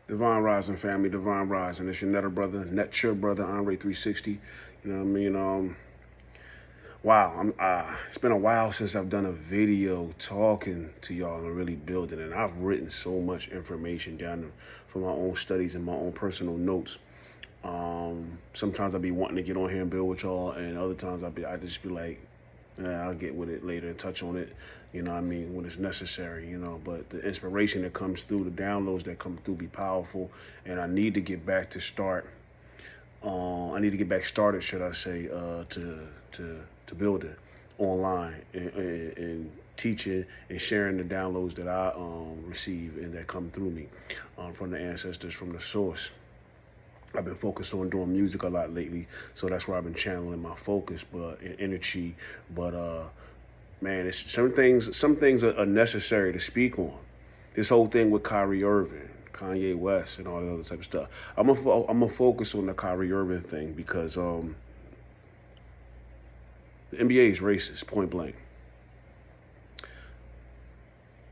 Divine Rising family, Divine Rising. It's your Net your brother, Andre 360. You know what I mean? Wow, it's been a while since I've done a video talking to y'all and really building it. I've written so much information down for my own studies and my own personal notes. Sometimes I'll be wanting to get on here and build with y'all, and other times I just be like, I'll get with it later and touch on it, you know what I mean, when it's necessary, you know. But the inspiration that comes through, the downloads that come through be powerful, and I need to get back to start. I need to get back started, should I say, to building online and teaching and sharing the downloads that I receive and that come through me from the ancestors, from the source. I've been focused on doing music a lot lately, so that's where I've been channeling my focus, but energy. But man, it's some things are necessary to speak on. This whole thing with Kyrie Irving, Kanye West, and all that other type of stuff. I'm gonna focus on the Kyrie Irving thing because the NBA is racist, point blank.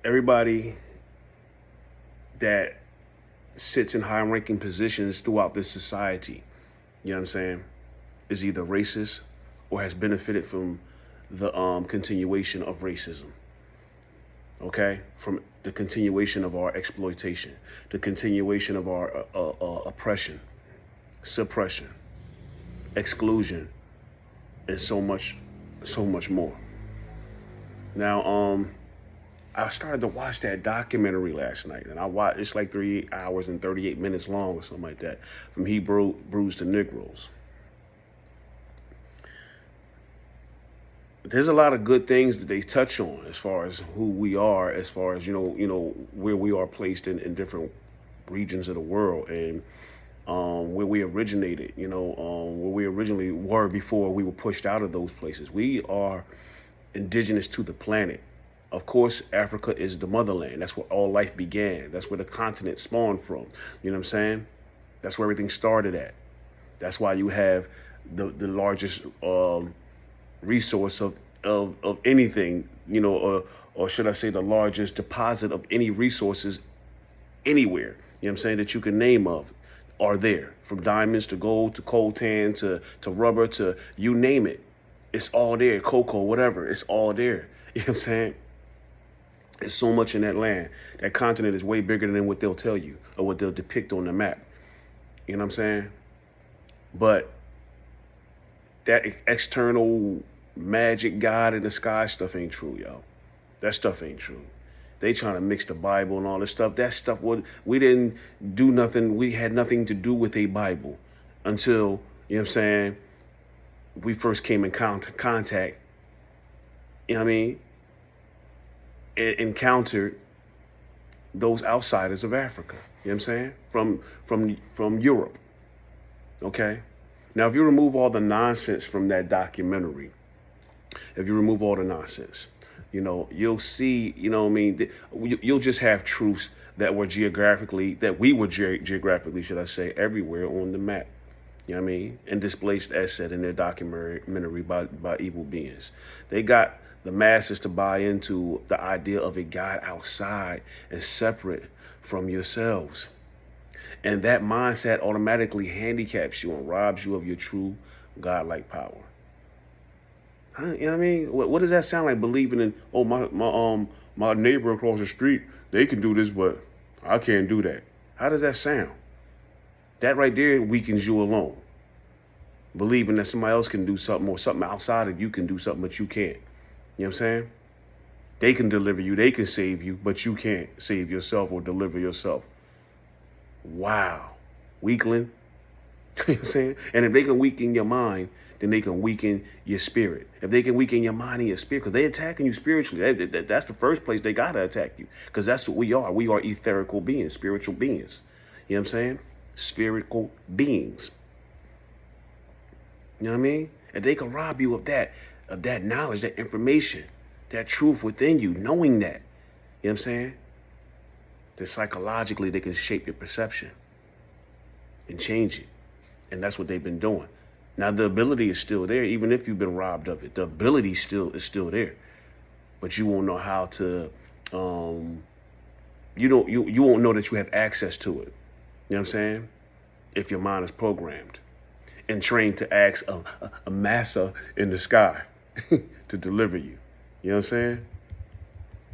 Everybody that sits in high-ranking positions throughout this society, you know what I'm saying, is either racist or has benefited from the continuation of racism, okay? From the continuation of our exploitation, the continuation of our oppression, suppression, exclusion, and so much more. Now, I started to watch that documentary last night, and it's like 3 hours and 38 minutes long or something like that, from Hebrews to Negroes. There's a lot of good things that they touch on as far as who we are, as far as, you know, where we are placed in different regions of the world, and where we originated, where we originally were before we were pushed out of those places. We are indigenous to the planet. Of course, Africa is the motherland. That's where all life began. That's where the continent spawned from. You know what I'm saying? That's where everything started at. That's why you have the largest resource of anything, or should I say the largest deposit of any resources anywhere, you know what I'm saying, that you can name of are there. From diamonds to gold to coltan to rubber to you name it. It's all there. Cocoa, whatever. It's all there. You know what I'm saying? There's so much in that land. That continent is way bigger than what they'll tell you or what they'll depict on the map. You know what I'm saying? But that external magic God in the sky stuff ain't true, yo. That stuff ain't true. They trying to mix the Bible and all this stuff. That stuff, we didn't do nothing. We had nothing to do with a Bible until, you know what I'm saying, we first came in contact, you know what I mean, encountered those outsiders of Africa, you know what I'm saying, from Europe, okay? Now, if you remove all the nonsense from that documentary, you'll see, you'll just have truths that we were geographically, should I say, everywhere on the map. You know what I mean? And displaced, as said in their documentary by evil beings. They got the masses to buy into the idea of a God outside and separate from yourselves. And that mindset automatically handicaps you and robs you of your true godlike power. You know what I mean? What does that sound like? Believing in, my neighbor across the street, they can do this, but I can't do that. How does that sound? That right there weakens you alone. Believing that somebody else can do something or something outside of you can do something, but you can't. You know what I'm saying? They can deliver you, they can save you, but you can't save yourself or deliver yourself. Wow. Weakling. You know what I'm saying? And if they can weaken your mind, then they can weaken your spirit. If they can weaken your mind and your spirit, because they're attacking you spiritually. That's the first place they got to attack you, because that's what we are. We are etherical beings, spiritual beings. You know what I'm saying? Spiritual beings. You know what I mean? And they can rob you of that knowledge, that information, that truth within you, knowing that. You know what I'm saying? That psychologically they can shape your perception and change it. And that's what they've been doing. Now, the ability is still there, even if you've been robbed of it. The ability is still there. But you won't know how to, you won't know that you have access to it. You know what I'm saying? If your mind is programmed and trained to ask a massa in the sky to deliver you. You know what I'm saying?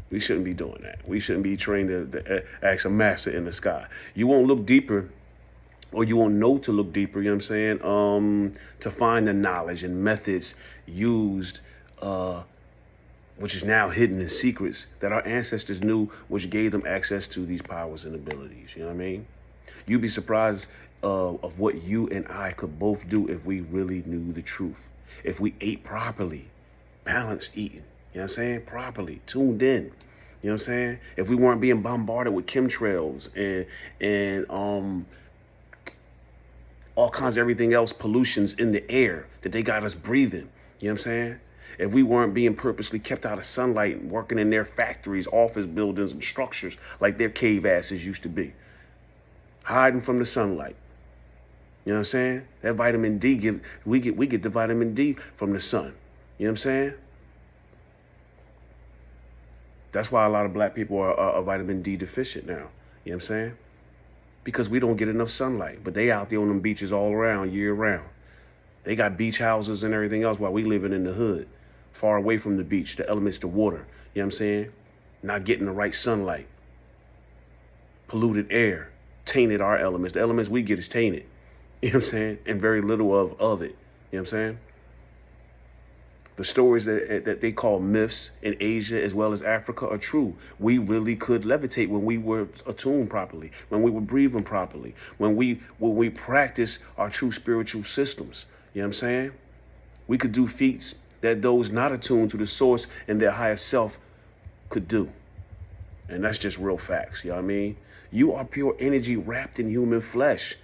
We shouldn't be doing that. We shouldn't be trained to ask a massa in the sky. You won't look deeper, or you won't know to look deeper, you know what I'm saying, to find the knowledge and methods used, which is now hidden in secrets that our ancestors knew, which gave them access to these powers and abilities. You know what I mean? You'd be surprised of what you and I could both do if we really knew the truth. If we ate properly, balanced eating, you know what I'm saying? Properly, tuned in. You know what I'm saying? If we weren't being bombarded with chemtrails and all kinds of everything else, pollutions in the air that they got us breathing. You know what I'm saying? If we weren't being purposely kept out of sunlight and working in their factories, office buildings, and structures like their cave asses used to be, hiding from the sunlight. You know what I'm saying? That vitamin D, we get the vitamin D from the sun. You know what I'm saying? That's why a lot of black people are vitamin D deficient now. You know what I'm saying? Because we don't get enough sunlight. But they out there on them beaches all around, year round. They got beach houses and everything else while we living in the hood, far away from the beach, the elements, the water. You know what I'm saying? Not getting the right sunlight. Polluted air. Tainted our elements. The elements we get is tainted. You know what I'm saying? And very little of it. You know what I'm saying? The stories that they call myths in Asia as well as Africa are true. We really could levitate when we were attuned properly, when we were breathing properly, when we practice our true spiritual systems. You know what I'm saying? We could do feats that those not attuned to the source and their higher self could do. And that's just real facts. You know what I mean? You are pure energy wrapped in human flesh.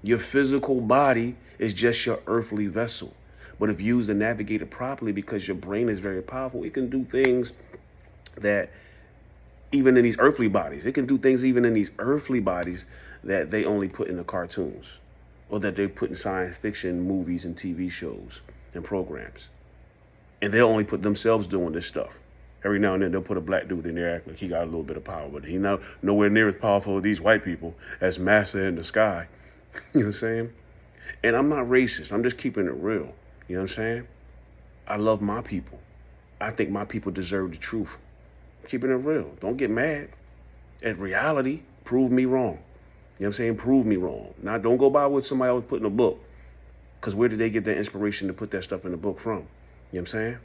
Your physical body is just your earthly vessel. But if used and navigated properly, because your brain is very powerful, it can do things that even in these earthly bodies, it can do things even in these earthly bodies that they only put in the cartoons or that they put in science fiction movies and TV shows and programs. And they'll only put themselves doing this stuff. Every now and then they'll put a black dude in there acting like he got a little bit of power, but he nowhere near as powerful as these white people as massa in the sky. You know what I'm saying? And I'm not racist. I'm just keeping it real. You know what I'm saying? I love my people. I think my people deserve the truth. I'm keeping it real. Don't get mad at reality. Prove me wrong. You know what I'm saying? Prove me wrong. Now, don't go by what somebody else put in a book. Because where did they get their inspiration to put that stuff in the book from? You know what I'm saying?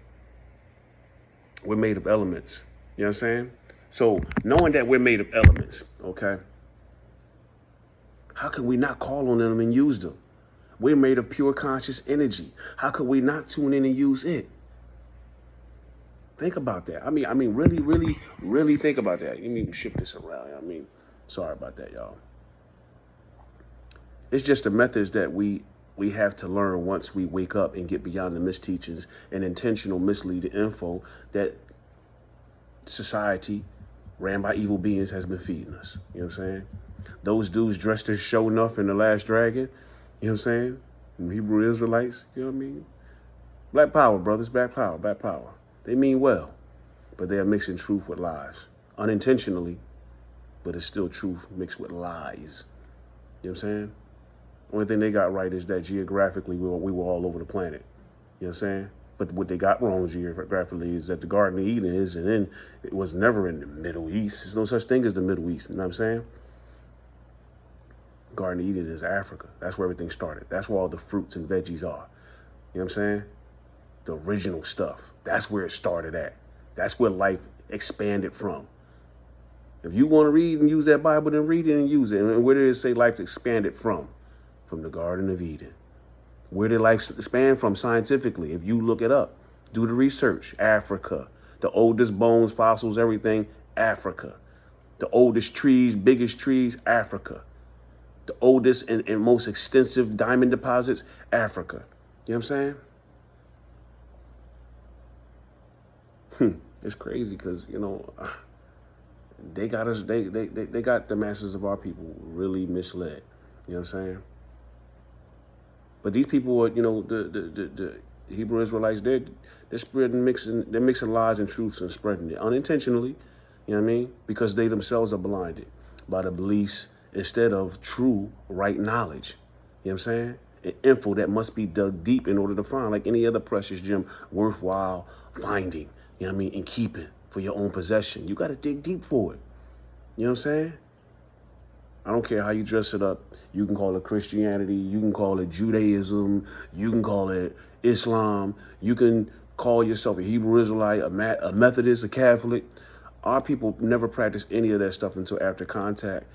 We're made of elements. You know what I'm saying? So knowing that we're made of elements, okay, how can we not call on them and use them? We're made of pure conscious energy. How could we not tune in and use it? Think about that. I mean, really think about that. Let me shift this around. Sorry about that, y'all. It's just the methods that we have to learn once we wake up and get beyond the misteachings and intentional misleading info that society ran by evil beings has been feeding us. You know what I'm saying? Those dudes dressed as Show Enough in The Last Dragon, you know what I'm saying? And Hebrew Israelites, you know what I mean? Black power, brothers, black power, black power. They mean well, but they are mixing truth with lies. Unintentionally, but it's still truth mixed with lies. You know what I'm saying? Only thing they got right is that geographically we were all over the planet. You know what I'm saying? But what they got wrong geographically is that the Garden of Eden is, and then it was never in the Middle East. There's no such thing as the Middle East. You know what I'm saying? Garden of Eden is Africa. That's where everything started. That's where all the fruits and veggies are. You know what I'm saying? The original stuff. That's where it started at. That's where life expanded from. If you want to read and use that Bible, then read it and use it. And where did it say life expanded from? From the Garden of Eden. Where did life expand from scientifically? If you look it up, do the research. Africa. The oldest bones, fossils, everything, Africa. The oldest trees, biggest trees, Africa. The oldest and most extensive diamond deposits, Africa. You know what I'm saying? It's crazy because, they got us, they got the masses of our people really misled. You know what I'm saying? But these people are, the Hebrew Israelites, they're mixing lies and truths and spreading it unintentionally, you know what I mean? Because they themselves are blinded by the beliefs instead of true, right knowledge. You know what I'm saying? And info that must be dug deep in order to find, like any other precious gem worthwhile finding, you know what I mean, and keeping for your own possession. You got to dig deep for it. You know what I'm saying? I don't care how you dress it up. You can call it Christianity. You can call it Judaism. You can call it Islam. You can call yourself a Hebrew Israelite, a Methodist, a Catholic. Our people never practiced any of that stuff until after contact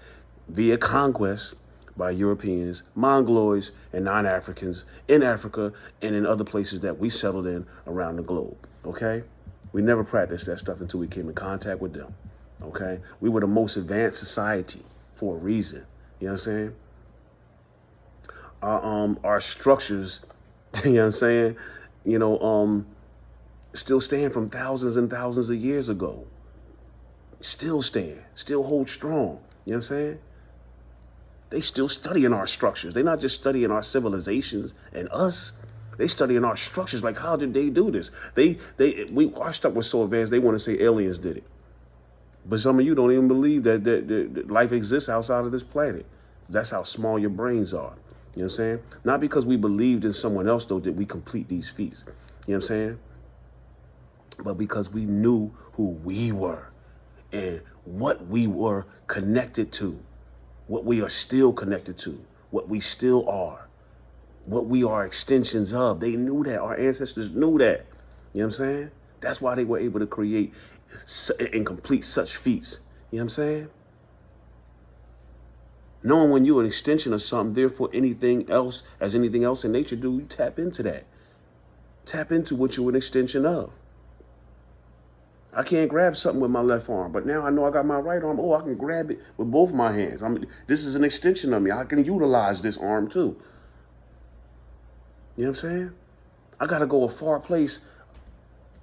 via conquest by Europeans, Mongoloids, and non-Africans in Africa and in other places that we settled in around the globe, okay? We never practiced that stuff until we came in contact with them, okay? We were the most advanced society for a reason, you know what I'm saying? Our structures, you know what I'm saying, still stand from thousands and thousands of years ago. Still stand, still hold strong, you know what I'm saying? They still studying our structures. They're not just studying our civilizations and us. They studying our structures. Like, how did they do this? Our stuff was so advanced, they want to say aliens did it. But some of you don't even believe that life exists outside of this planet. That's how small your brains are. You know what I'm saying? Not because we believed in someone else, though, did we complete these feats. You know what I'm saying? But because we knew who we were and what we were connected to. What we are still connected to, what we still are, what we are extensions of. They knew that. Our ancestors knew that. You know what I'm saying? That's why they were able to create and complete such feats. You know what I'm saying? Knowing when you're an extension of something, therefore anything else in nature do, you tap into that. Tap into what you're an extension of. I can't grab something with my left arm, but now I know I got my right arm. Oh, I can grab it with both my hands. This is an extension of me. I can utilize this arm too. You know what I'm saying? I got to go a far place.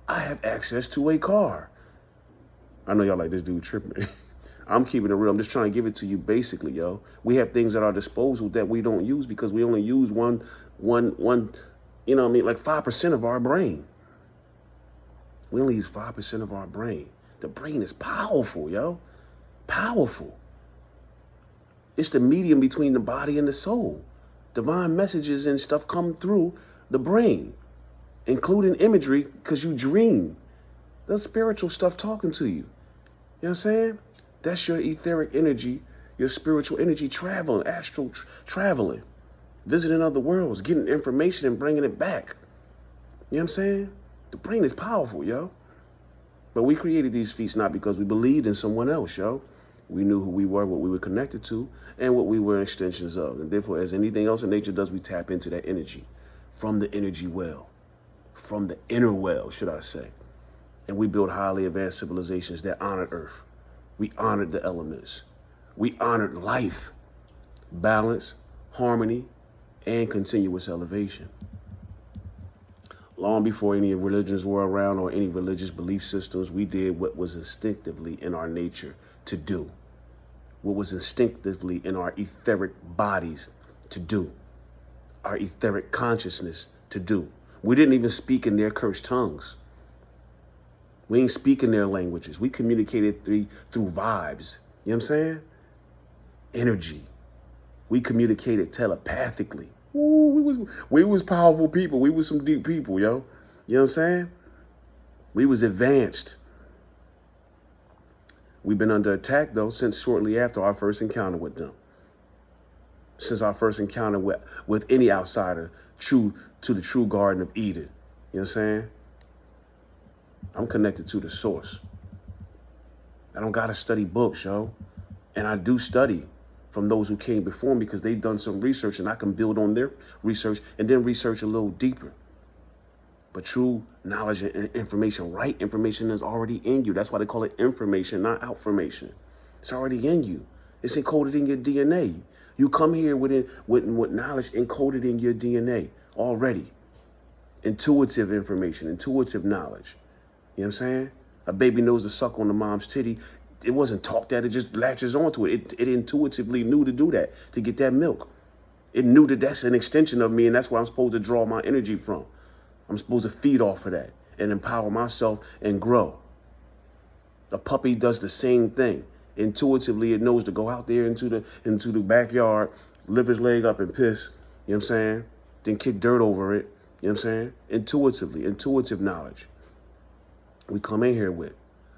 I have access to a car. I know y'all like this dude tripping. I'm keeping it real. I'm just trying to give it to you basically, yo. We have things at our disposal that we don't use because we only use one, you know what I mean, like 5% of our brain. We only use 5% of our brain. The brain is powerful, yo. Powerful. It's the medium between the body and the soul. Divine messages and stuff come through the brain, including imagery, because you dream. That's spiritual stuff talking to you. You know what I'm saying? That's your etheric energy, your spiritual energy traveling, astral traveling, visiting other worlds, getting information and bringing it back. You know what I'm saying? The brain is powerful, yo. But we created these feats not because we believed in someone else, yo. We knew who we were, what we were connected to, and what we were extensions of. And therefore, as anything else in nature does, we tap into that energy from the energy well, from the inner well, should I say. And we built highly advanced civilizations that honored Earth. We honored the elements. We honored life, balance, harmony, and continuous elevation. Long before any religions were around or any religious belief systems, we did what was instinctively in our nature to do. What was instinctively in our etheric bodies to do. Our etheric consciousness to do. We didn't even speak in their cursed tongues. We ain't speaking their languages. We communicated through vibes. You know what I'm saying? Energy. We communicated telepathically. Ooh, we was powerful people. We was some deep people, yo. You know what I'm saying? We was advanced. We've been under attack, though, since shortly after our first encounter with them. Since our first encounter with any outsider to the true Garden of Eden. You know what I'm saying? I'm connected to the source. I don't got to study books, yo. And I do study from those who came before me because they've done some research and I can build on their research and then research a little deeper. But true knowledge and information, right information is already in you. That's why they call it information, not outformation. It's already in you. It's encoded in your DNA. You come here with knowledge encoded in your DNA already. Intuitive information, intuitive knowledge. You know what I'm saying? A baby knows to suck on the mom's titty. It wasn't taught that. It just latches onto it. It intuitively knew to do that, to get that milk. It knew that that's an extension of me, and that's where I'm supposed to draw my energy from. I'm supposed to feed off of that and empower myself and grow. The puppy does the same thing. Intuitively, it knows to go out there into the backyard, lift his leg up and piss. You know what I'm saying? Then kick dirt over it. You know what I'm saying? Intuitively, intuitive knowledge. We come in here with.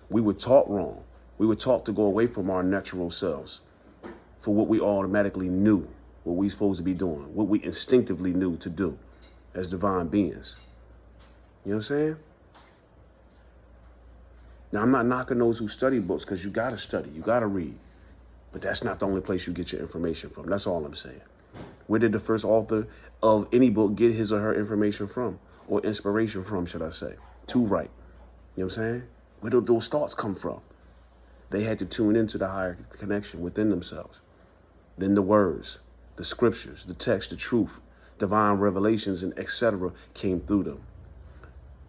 We were taught wrong. We were taught to go away from our natural selves for what we automatically knew, what we supposed to be doing, what we instinctively knew to do as divine beings. You know what I'm saying? Now, I'm not knocking those who study books, because you got to study, you got to read. But that's not the only place you get your information from. That's all I'm saying. Where did the first author of any book get his or her information from? Or inspiration from, should I say? To write. You know what I'm saying? Where did those thoughts come from? They had to tune into the higher connection within themselves. Then the words, the scriptures, the text, the truth, divine revelations, and etc. came through them.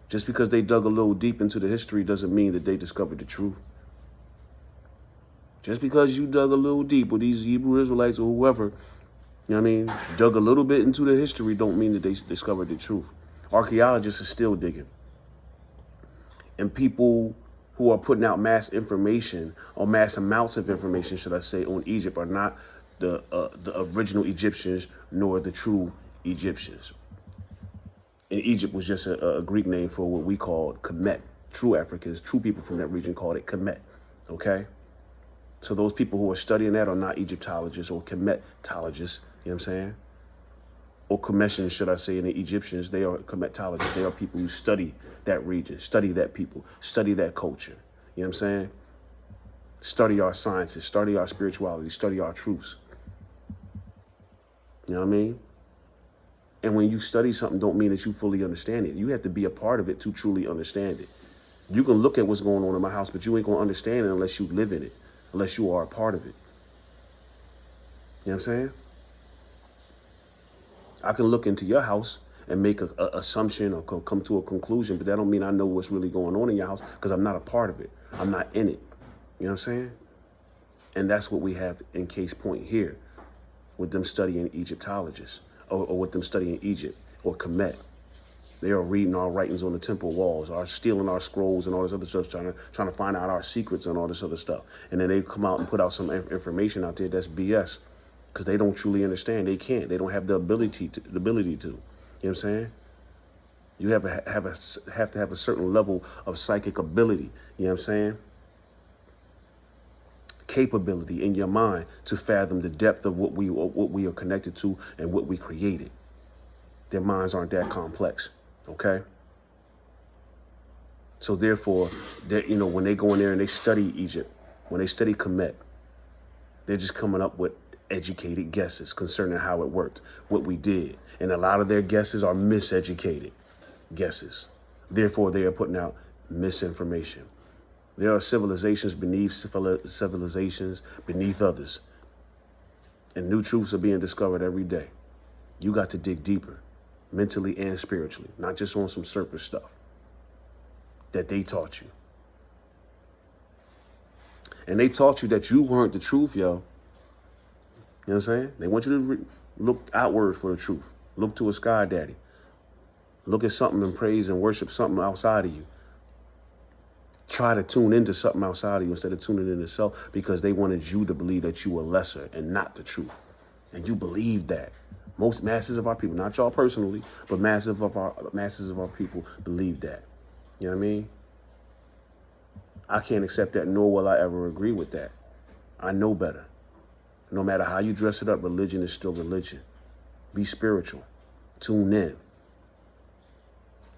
Just because they dug a little deep into the history doesn't mean that they discovered the truth. Just because you dug a little deep with these Hebrew Israelites or whoever, you know what I mean, dug a little bit into the history don't mean that they discovered the truth. Archaeologists are still digging. And people who are putting out mass information, or mass amounts of information, should I say, on Egypt are not the original Egyptians nor the true Egyptians. And Egypt was just a Greek name for what we called Kemet. True Africans, true people from that region called it Kemet. Okay? So those people who are studying that are not Egyptologists or Kemetologists. You know what I'm saying? Or Cometians, should I say, in the Egyptians, they are Kemetologists. They are people who study that region, study that people, study that culture. You know what I'm saying? Study our sciences, study our spirituality, study our truths. You know what I mean? And when you study something, don't mean that you fully understand it. You have to be a part of it to truly understand it. You can look at what's going on in my house, but you ain't going to understand it unless you live in it, unless you are a part of it. You know what I'm saying? I can look into your house and make an assumption or come to a conclusion, but that don't mean I know what's really going on in your house, because I'm not a part of it. I'm not in it. You know what I'm saying? And that's what we have in case point here with them studying Egyptologists, or with them studying Egypt or Kemet. They are reading our writings on the temple walls, are stealing our scrolls and all this other stuff, trying to find out our secrets and all this other stuff. And then they come out and put out some information out there that's BS, because they don't truly understand. They can't. They don't have the ability to. You know what I'm saying? You have to have a certain level of psychic ability. You know what I'm saying? Capability in your mind to fathom the depth of what we are connected to and what we created. Their minds aren't that complex. Okay. So therefore, when they go in there and they study Egypt, when they study Kemet, they're just coming up with educated guesses concerning how it worked, what we did. And a lot of their guesses are miseducated guesses. Therefore, they are putting out misinformation. There are civilizations beneath civilizations beneath others. And new truths are being discovered every day. You got to dig deeper, mentally and spiritually, not just on some surface stuff that they taught you. And they taught you that you weren't the truth, yo. You know what I'm saying? They want you to look outward for the truth. Look to a sky daddy. Look at something and praise and worship something outside of you. Try to tune into something outside of you instead of tuning into self, because they wanted you to believe that you were lesser and not the truth. And you believed that. Most masses of our people, not y'all personally, but masses of our people believe that. You know what I mean? I can't accept that, nor will I ever agree with that. I know better. No matter how you dress it up, religion is still religion. Be spiritual. Tune in.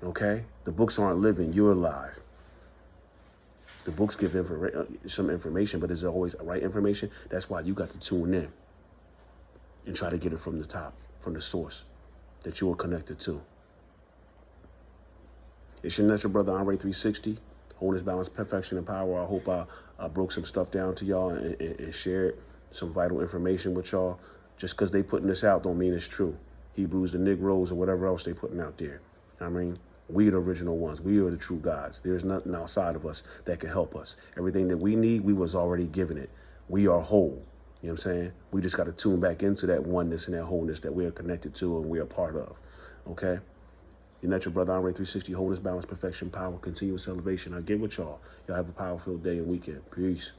Okay? The books aren't living. You're alive. The books give some information, but is it always right information? That's why you got to tune in and try to get it from the top, from the source that you are connected to. It's your natural brother, Andre 360. Wholeness, balance, perfection, and power. I hope I broke some stuff down to y'all and shared some vital information with y'all. Just because they putting this out don't mean it's true. Hebrews, the Negroes, or whatever else they putting out there. I mean, we are the original ones. We are the true gods. There's nothing outside of us that can help us. Everything that we need, we was already given it. We are whole. You know what I'm saying? We just got to tune back into that oneness and that wholeness that we are connected to and we are part of. Okay? Your natural brother, Andre 360, wholeness, balance, perfection, power, continuous elevation. I get with y'all. Y'all have a powerful day and weekend. Peace.